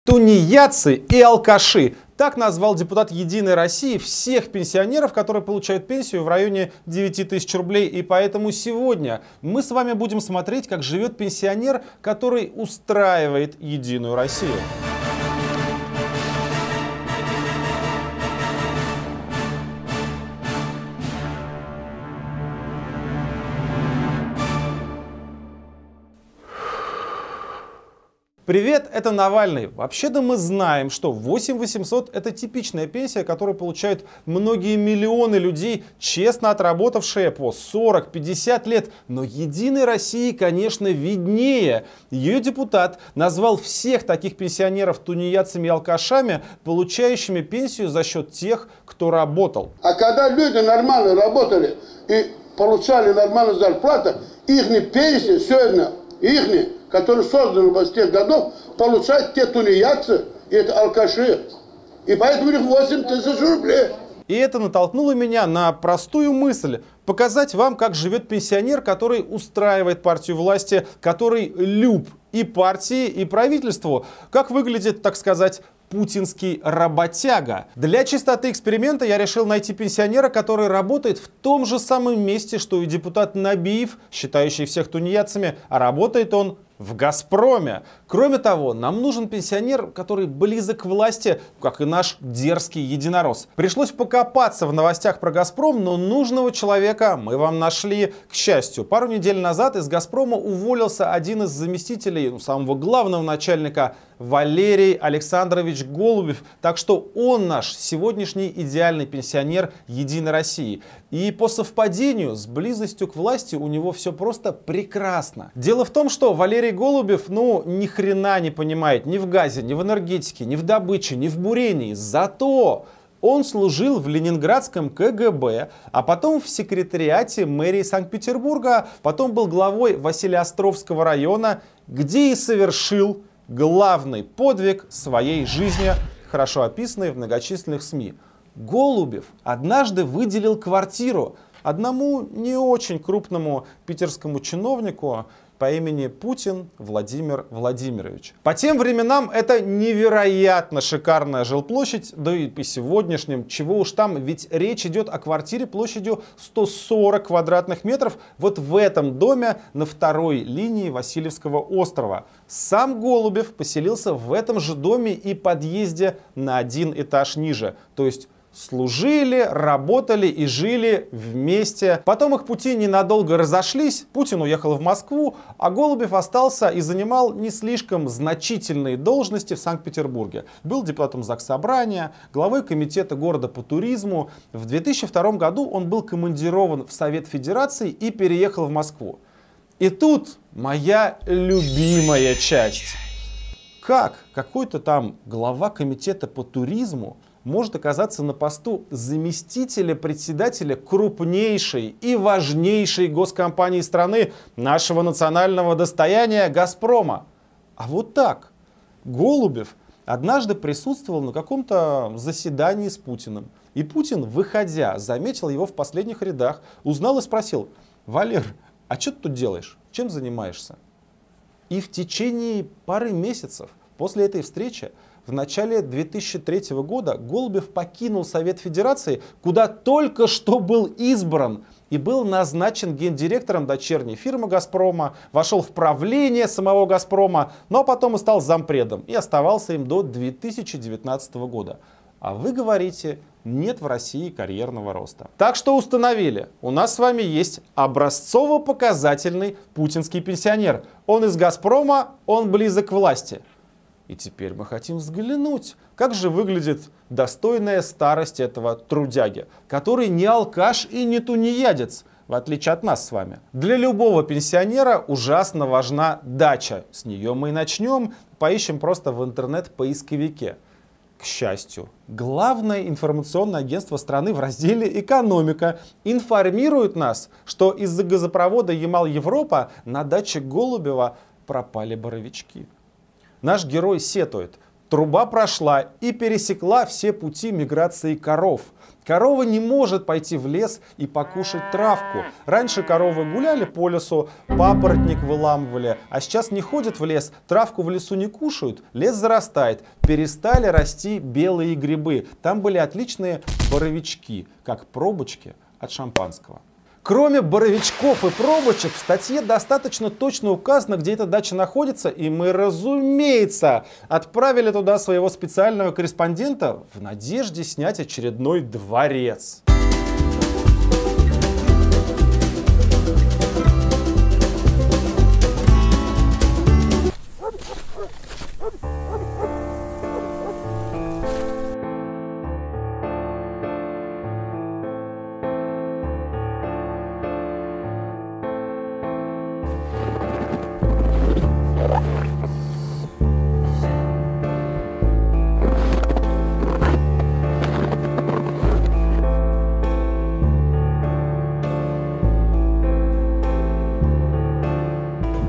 Тунеядцы и алкаши. Так назвал депутат «Единой России» всех пенсионеров, которые получают пенсию в районе 9000 рублей. И поэтому сегодня мы с вами будем смотреть, как живет пенсионер, который устраивает «Единую Россию». Привет, это Навальный. Вообще-то мы знаем, что 8800 это типичная пенсия, которую получают многие миллионы людей, честно отработавшие по 40-50 лет. Но «Единой России», конечно, виднее. Ее депутат назвал всех таких пенсионеров тунеядцами и алкашами, получающими пенсию за счет тех, кто работал. А когда люди нормально работали и получали нормальную зарплату, их пенсии сегодня, которые созданы в тех годов, получают те тунеядцы и это алкаши. И поэтому у них 8000 рублей. И это натолкнуло меня на простую мысль. Показать вам, как живет пенсионер, который устраивает партию власти, который люб и партии, и правительству. Как выглядит, так сказать, путинский работяга. Для чистоты эксперимента я решил найти пенсионера, который работает в том же самом месте, что и депутат Набиев, считающий всех тунеядцами, а работает он в «Газпроме». Кроме того, нам нужен пенсионер, который близок к власти, как и наш дерзкий единорос. Пришлось покопаться в новостях про «Газпром», но нужного человека мы вам нашли. К счастью, пару недель назад из «Газпрома» уволился один из заместителей самого главного начальника, Валерий Александрович Голубев. Так что он наш сегодняшний идеальный пенсионер «Единой России». И по совпадению с близостью к власти у него все просто прекрасно. Дело в том, что Валерий Голубев, ни хрена не понимает ни в газе, ни в энергетике, ни в добыче, ни в бурении. Зато он служил в ленинградском КГБ, а потом в секретариате мэрии Санкт-Петербурга, потом был главой Василеостровского района, где и совершил главный подвиг своей жизни, хорошо описанный в многочисленных СМИ. Голубев однажды выделил квартиру одному не очень крупному питерскому чиновнику по имени Путин Владимир Владимирович. По тем временам это невероятно шикарная жилплощадь, да и по сегодняшним, чего уж там, ведь речь идет о квартире площадью 140 квадратных метров вот в этом доме на второй линии Васильевского острова. Сам Голубев поселился в этом же доме и подъезде на один этаж ниже, то есть служили, работали и жили вместе. Потом их пути ненадолго разошлись, Путин уехал в Москву, а Голубев остался и занимал не слишком значительные должности в Санкт-Петербурге. Был депутатом Заксобрания, главой комитета города по туризму. В 2002 году он был командирован в Совет Федерации и переехал в Москву. И тут моя любимая часть. Как какой-то там глава комитета по туризму может оказаться на посту заместителя председателя крупнейшей и важнейшей госкомпании страны, нашего национального достояния «Газпрома». А вот так. Голубев однажды присутствовал на каком-то заседании с Путиным. И Путин, выходя, заметил его в последних рядах, узнал и спросил: «Валер, а что ты тут делаешь? Чем занимаешься?» И в течение пары месяцев после этой встречи в начале 2003 года Голубев покинул Совет Федерации, куда только что был избран, и был назначен гендиректором дочерней фирмы «Газпрома», вошел в правление самого «Газпрома», но потом и стал зампредом, и оставался им до 2019 года. А вы говорите, нет в России карьерного роста. Так что установили, у нас с вами есть образцово-показательный путинский пенсионер. Он из «Газпрома», он близок к власти. И теперь мы хотим взглянуть, как же выглядит достойная старость этого трудяги, который не алкаш и не тунеядец, в отличие от нас с вами. Для любого пенсионера ужасно важна дача. С нее мы и начнем, поищем просто в интернет-поисковике. К счастью, главное информационное агентство страны в разделе «Экономика» информирует нас, что из-за газопровода Ямал-Европа на даче Голубева пропали боровички. Наш герой сетует: труба прошла и пересекла все пути миграции коров. Корова не может пойти в лес и покушать травку. Раньше коровы гуляли по лесу, папоротник выламывали, а сейчас не ходят в лес, травку в лесу не кушают, лес зарастает. Перестали расти белые грибы. Там были отличные боровички, как пробочки от шампанского. Кроме боровичков и пробочек, в статье достаточно точно указано, где эта дача находится, и мы, разумеется, отправили туда своего специального корреспондента в надежде снять очередной дворец.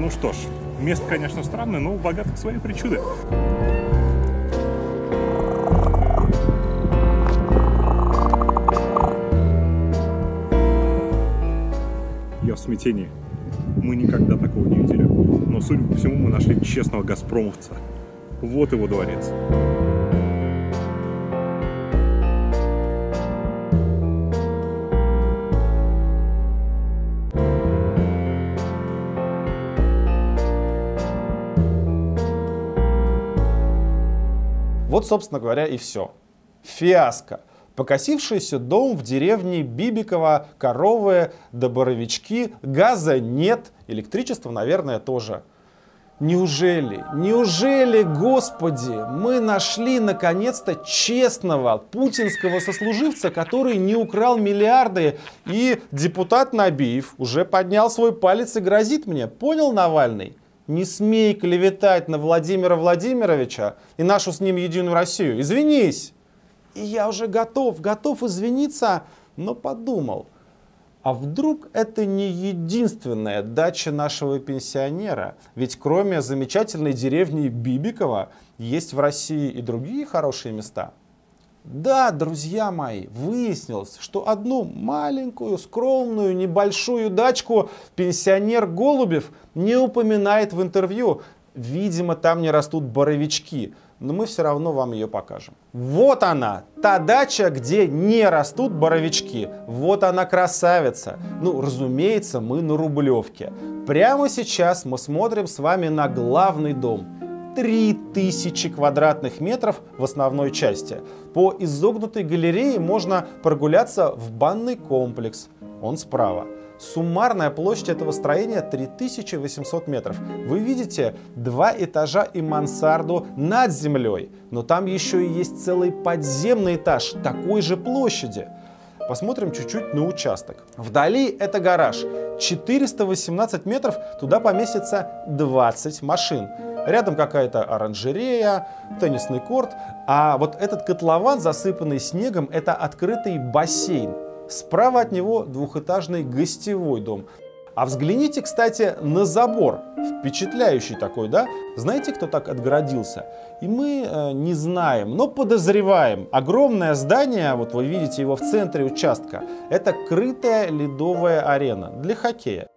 Ну что ж, место, конечно, странное, но у богатых свои причуды. Я в смятении. Мы никогда такого не видели. Но, судя по всему, мы нашли честного газпромовца. Вот его дворец. Вот, собственно говоря, и все. Фиаско. Покосившийся дом в деревне Бибиково, коровы да боровички, газа нет, электричества, наверное, тоже. Неужели, Господи, мы нашли наконец-то честного путинского сослуживца, который не украл миллиарды, и депутат Набиев уже поднял свой палец и грозит мне. Понял, Навальный? Не смей клеветать на Владимира Владимировича и нашу с ним Единую Россию. Извинись! И я уже готов извиниться, но подумал, а вдруг это не единственная дача нашего пенсионера? Ведь кроме замечательной деревни Бибиково есть в России и другие хорошие места. Да, друзья мои, выяснилось, что одну маленькую, скромную, небольшую дачку пенсионер Голубев не упоминает в интервью. Видимо, там не растут боровички, но мы все равно вам ее покажем. Вот она, та дача, где не растут боровички. Вот она, красавица. Ну, разумеется, мы на Рублевке. Прямо сейчас мы смотрим с вами на главный дом. 3000 квадратных метров в основной части. По изогнутой галерее можно прогуляться в банный комплекс. Он справа. Суммарная площадь этого строения 3800 метров. Вы видите 2 этажа и мансарду над землей. Но там еще и есть целый подземный этаж такой же площади. Посмотрим чуть-чуть на участок. Вдали это гараж. 418 метров, туда поместится 20 машин. Рядом какая-то оранжерея, теннисный корт. А вот этот котлован, засыпанный снегом, это открытый бассейн. Справа от него двухэтажный гостевой дом. А взгляните, кстати, на забор. Впечатляющий такой, да? Знаете, кто так отгородился? И мы не знаем, но подозреваем. Огромное здание, вот вы видите его в центре участка, это крытая ледовая арена для хоккея.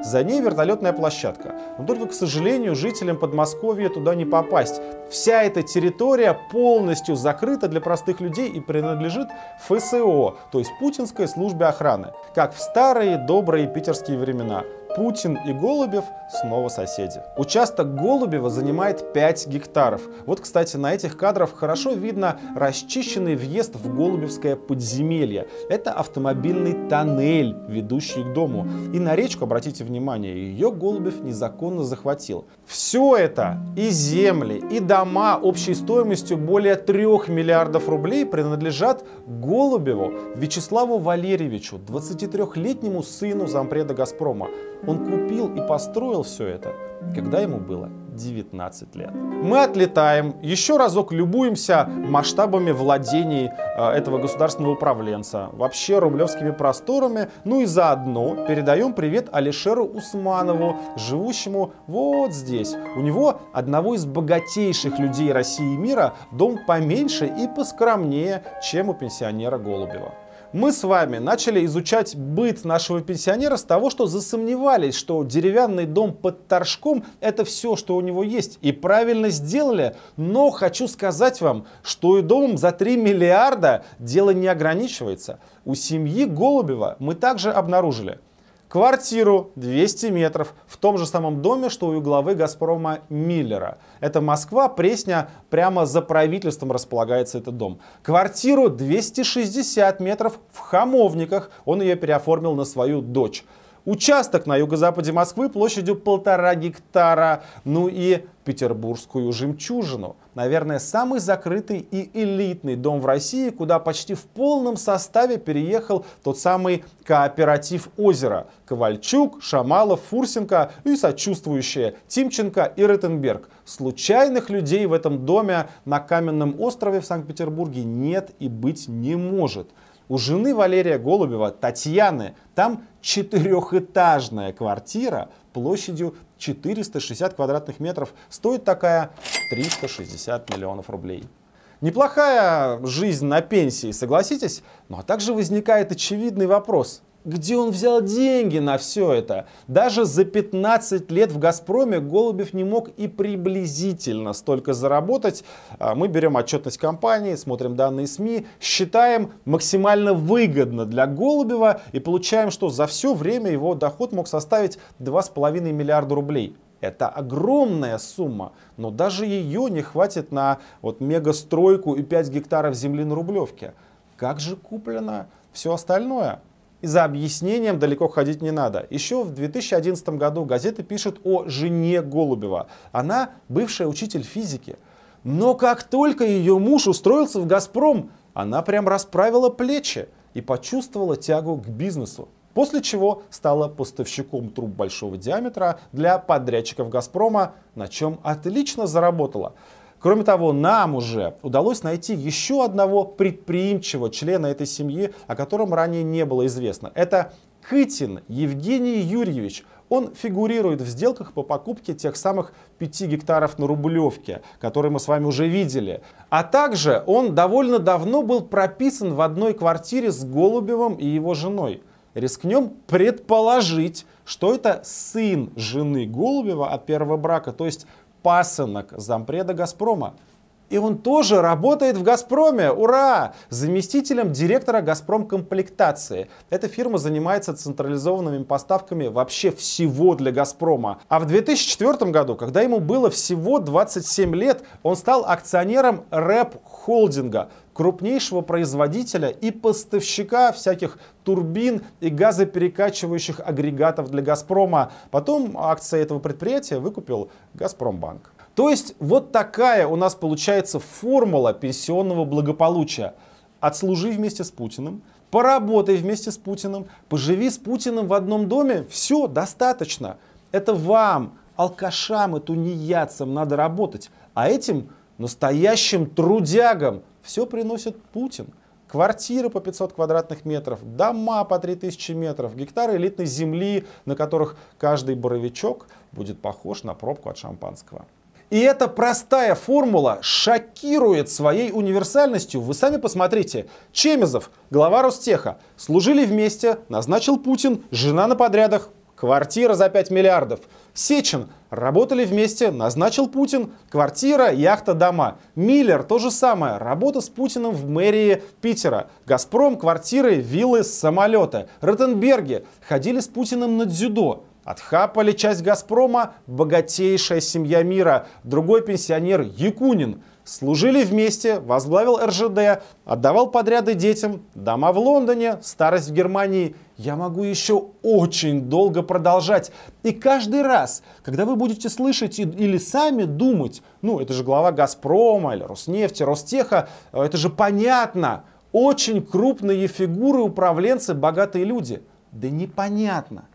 За ней вертолетная площадка. Но только, к сожалению, жителям Подмосковья туда не попасть. Вся эта территория полностью закрыта для простых людей и принадлежит ФСО, то есть Путинской службе охраны. Как в старые добрые питерские времена. Путин и Голубев снова соседи. Участок Голубева занимает 5 гектаров. Вот, кстати, на этих кадрах хорошо видно расчищенный въезд в Голубевское подземелье. Это автомобильный тоннель, ведущий к дому. И на речку, обратите внимание, ее Голубев незаконно захватил. Все это, и земли, и дома общей стоимостью более 3 миллиардов рублей принадлежат Голубеву Вячеславу Валерьевичу, 23-летнему сыну зампреда «Газпрома». Он купил и построил все это, когда ему было 19 лет. Мы отлетаем, еще разок любуемся масштабами владений этого государственного управленца, вообще рублевскими просторами, ну и заодно передаем привет Алишеру Усманову, живущему вот здесь. У него одного из богатейших людей России и мира дом поменьше и поскромнее, чем у пенсионера Голубева. Мы с вами начали изучать быт нашего пенсионера с того, что засомневались, что деревянный дом под Торжком — это все, что у него есть. И правильно сделали. Но хочу сказать вам, что и домом за 3 миллиарда дело не ограничивается. У семьи Голубева мы также обнаружили квартиру 200 метров в том же самом доме, что и у главы «Газпрома» Миллера. Это Москва, Пресня, прямо за правительством располагается этот дом. Квартиру 260 метров в Хамовниках, он ее переоформил на свою дочь. Участок на юго-западе Москвы площадью 1,5 гектара. Ну и петербургскую жемчужину. Наверное, самый закрытый и элитный дом в России, куда почти в полном составе переехал тот самый кооператив «Озеро». Ковальчук, Шамалов, Фурсенко и сочувствующие Тимченко и Ротенберг. Случайных людей в этом доме на Каменном острове в Санкт-Петербурге нет и быть не может. У жены Валерия Голубева, Татьяны, там 4-этажная квартира площадью 460 квадратных метров. Стоит такая 360 миллионов рублей. Неплохая жизнь на пенсии, согласитесь? Ну а также возникает очевидный вопрос. Где он взял деньги на все это? Даже за 15 лет в «Газпроме» Голубев не мог и приблизительно столько заработать. Мы берем отчетность компании, смотрим данные СМИ, считаем максимально выгодно для Голубева и получаем, что за все время его доход мог составить 2,5 миллиарда рублей. Это огромная сумма, но даже ее не хватит на мегастройку и 5 гектаров земли на Рублевке. Как же куплено все остальное? И за объяснением далеко ходить не надо. Еще в 2011 году газеты пишут о жене Голубева. Она бывшая учитель физики. Но как только ее муж устроился в «Газпром», она прям расправила плечи и почувствовала тягу к бизнесу. После чего стала поставщиком труб большого диаметра для подрядчиков «Газпрома», на чем отлично заработала. Кроме того, нам уже удалось найти еще одного предприимчивого члена этой семьи, о котором ранее не было известно. Это Кытин Евгений Юрьевич. Он фигурирует в сделках по покупке тех самых 5 гектаров на Рублевке, которые мы с вами уже видели. А также он довольно давно был прописан в одной квартире с Голубевым и его женой. Рискнем предположить, что это сын жены Голубева от первого брака, то есть пасынок зампреда «Газпрома». И он тоже работает в «Газпроме». Ура! Заместителем директора «Газпром-комплектации». Эта фирма занимается централизованными поставками вообще всего для «Газпрома». А в 2004 году, когда ему было всего 27 лет, он стал акционером РЭП-холдинга, крупнейшего производителя и поставщика всяких турбин и газоперекачивающих агрегатов для «Газпрома». Потом акции этого предприятия выкупил «Газпромбанк». То есть вот такая у нас получается формула пенсионного благополучия. Отслужи вместе с Путиным, поработай вместе с Путиным, поживи с Путиным в одном доме. Все, достаточно. Это вам, алкашам и тунеядцам, надо работать. А этим настоящим трудягам все приносит Путин. Квартиры по 500 квадратных метров, дома по 3000 метров, гектары элитной земли, на которых каждый боровичок будет похож на пробку от шампанского. И эта простая формула шокирует своей универсальностью. Вы сами посмотрите. Чемезов, глава Ростеха, служили вместе, назначил Путин, жена на подрядах, квартира за 5 миллиардов. Сечин, работали вместе, назначил Путин, квартира, яхта, дома. Миллер, то же самое, работа с Путиным в мэрии Питера. Газпром, квартиры, виллы, самолеты. Ротенберги ходили с Путиным на дзюдо. Отхапали часть «Газпрома», богатейшая семья мира. Другой пенсионер Якунин. Служили вместе, возглавил РЖД, отдавал подряды детям, дома в Лондоне, старость в Германии. Я могу еще очень долго продолжать. И каждый раз, когда вы будете слышать или сами думать, ну это же глава «Газпрома» или «Роснефти», «Ростеха», это же понятно. Очень крупные фигуры, управленцы, богатые люди. Да непонятно.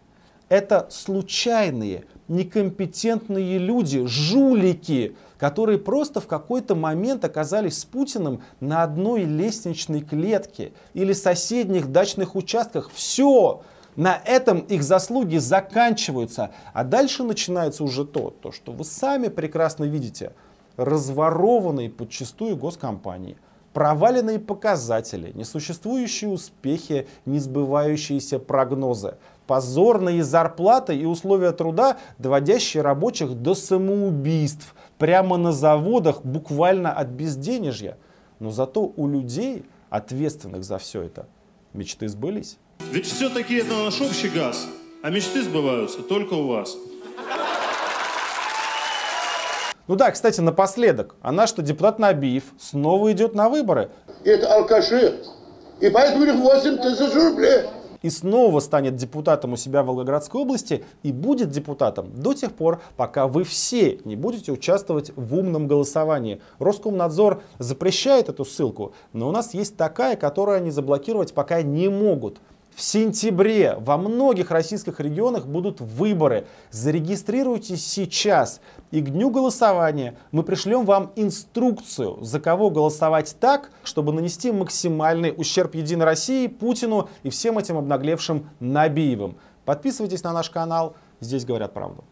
Это случайные, некомпетентные люди, жулики, которые просто в какой-то момент оказались с Путиным на одной лестничной клетке или соседних дачных участках. Все! На этом их заслуги заканчиваются. А дальше начинается уже то, что вы сами прекрасно видите. Разворованные подчистую госкомпании, проваленные показатели, несуществующие успехи, несбывающиеся прогнозы, позорные зарплаты и условия труда, доводящие рабочих до самоубийств, прямо на заводах, буквально от безденежья. Но зато у людей, ответственных за все это, мечты сбылись. Ведь все-таки это наш общий газ, а мечты сбываются только у вас. Ну да, кстати, напоследок, а наш-то депутат Набиев снова идет на выборы. Это алкаши. И поэтому у них 8 тысяч рублей. И снова станет депутатом у себя в Волгоградской области и будет депутатом до тех пор, пока вы все не будете участвовать в умном голосовании. Роскомнадзор запрещает эту ссылку, но у нас есть такая, которую они заблокировать пока не могут. В сентябре во многих российских регионах будут выборы. Зарегистрируйтесь сейчас. И к дню голосования мы пришлем вам инструкцию, за кого голосовать так, чтобы нанести максимальный ущерб Единой России, Путину и всем этим обнаглевшим Набиевым. Подписывайтесь на наш канал. Здесь говорят правду.